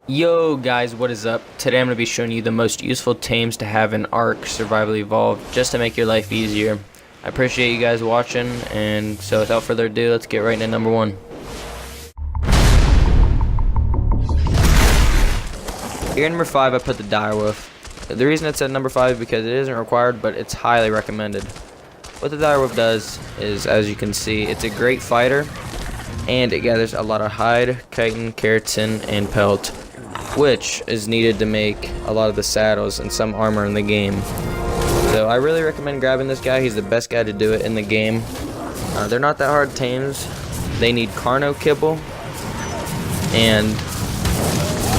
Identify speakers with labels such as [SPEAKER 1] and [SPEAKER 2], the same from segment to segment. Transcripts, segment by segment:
[SPEAKER 1] Yo guys, what is up? Today I'm going to be showing you the most useful tames to have in Ark Survival Evolved just to make your life easier. I appreciate you guys watching, and so without further ado, let's get right into number one. Here at number 5 I put the Direwolf. The reason it's at number 5 is because it isn't required, but it's highly recommended. What the Direwolf does is, as you can see, it's a great fighter, and it gathers a lot of hide, chitin, keratin, and pelt, which is needed to make a lot of the saddles and some armor in the game. So I really recommend grabbing this guy. He's the best guy to do it in the game. They're not that hard tames. They need Carno kibble, and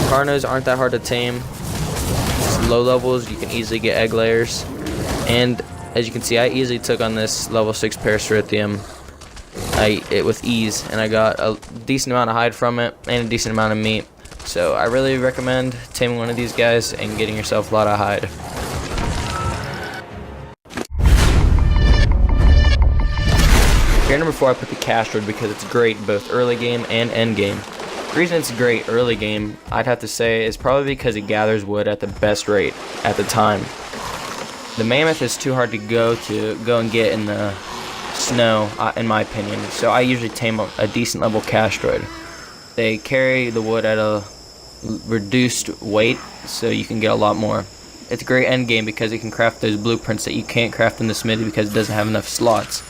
[SPEAKER 1] Carnos aren't that hard to tame. It's low levels, you can easily get egg layers, and as you can see, I easily took on this level 6 Parasrithium with ease, and I got a decent amount of hide from it and a decent amount of meat. So I really recommend taming one of these guys and getting yourself a lot of hide. Here number 4 I put the Castroid because it's great both early game and end game. The reason it's great early game, I'd have to say, is probably because it gathers wood at the best rate at the time. The Mammoth is too hard to go and get in the snow, in my opinion, so I usually tame a decent level Castroid. They carry the wood at a reduced weight, so you can get a lot more. It's a great end game because it can craft those blueprints that you can't craft in the smithy because it doesn't have enough slots.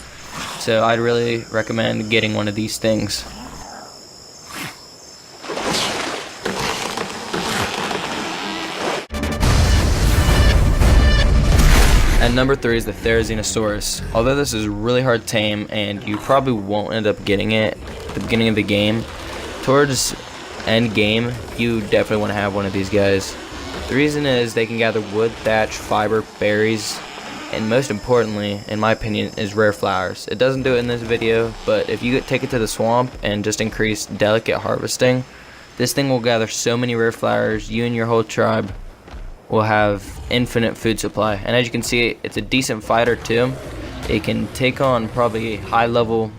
[SPEAKER 1] So I'd really recommend getting one of these things. At number 3 is the Therizinosaurus. Although this is really hard to tame and you probably won't end up getting it at the beginning of the game, towards end game you definitely want to have one of these guys. The reason is they can gather wood, thatch, fiber, berries, and most importantly, in my opinion, is rare flowers. It doesn't do it in this video, but if you take it to the swamp and just increase delicate harvesting, this thing will gather so many rare flowers, you and your whole tribe will have infinite food supply. And as you can see, it's a decent fighter too. It can take on probably high level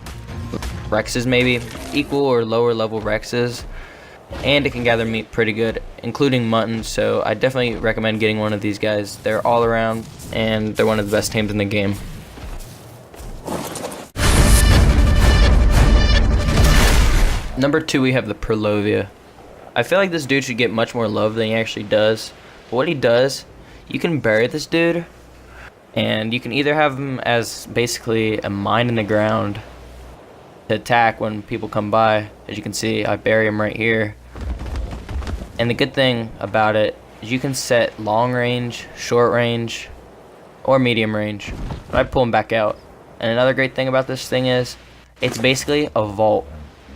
[SPEAKER 1] Rexes, maybe equal or lower level Rexes, and it can gather meat pretty good, including mutton. So I definitely recommend getting one of these guys. They're all around and they're one of the best tames in the game. Number 2 we have the Purlovia. I feel like this dude should get much more love than he actually does. But what he does, you can bury this dude, and you can either have him as basically a mine in the ground to attack when people come by. As you can see, I bury him right here. And the good thing about it is you can set long range, short range, or medium range. But I pull him back out. And another great thing about this thing is it's basically a vault.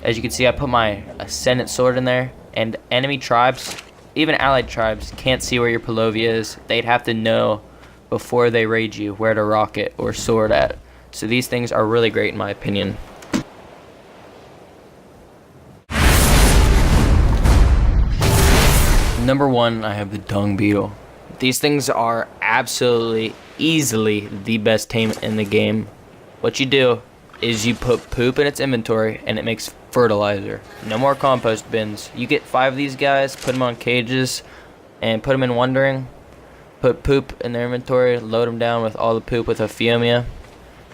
[SPEAKER 1] As you can see, I put my Ascendant Sword in there, and enemy tribes, even allied tribes, can't see where your Purlovia is. They'd have to know before they raid you where to rock it or sword at. So these things are really great in my opinion. Number 1, I have the Dung Beetle. These things are absolutely, easily the best tame in the game. What you do is you put poop in its inventory and it makes fertilizer. No more compost bins. You get 5 of these guys, put them on cages, and put them in wandering. Put poop in their inventory, load them down with all the poop with Ophiomia,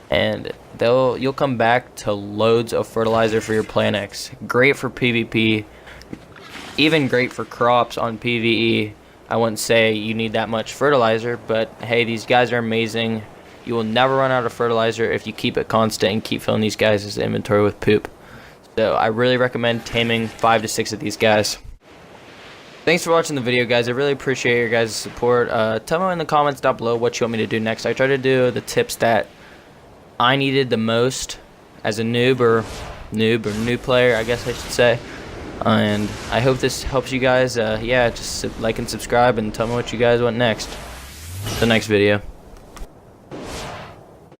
[SPEAKER 1] and you'll come back to loads of fertilizer for your Plan X. Great for PvP, even great for crops on PvE. I wouldn't say you need that much fertilizer, but hey, these guys are amazing. You will never run out of fertilizer if you keep it constant and keep filling these guys' inventory with poop. So I really recommend taming 5 to 6 of these guys. Thanks for watching the video, guys. I really appreciate your guys' support. Tell me in the comments down below what you want me to do next. I try to do the tips that I needed the most as a noob or new player, I guess I should say. And I hope this helps you guys. Yeah, just like and subscribe and tell me what you guys want next. The next video.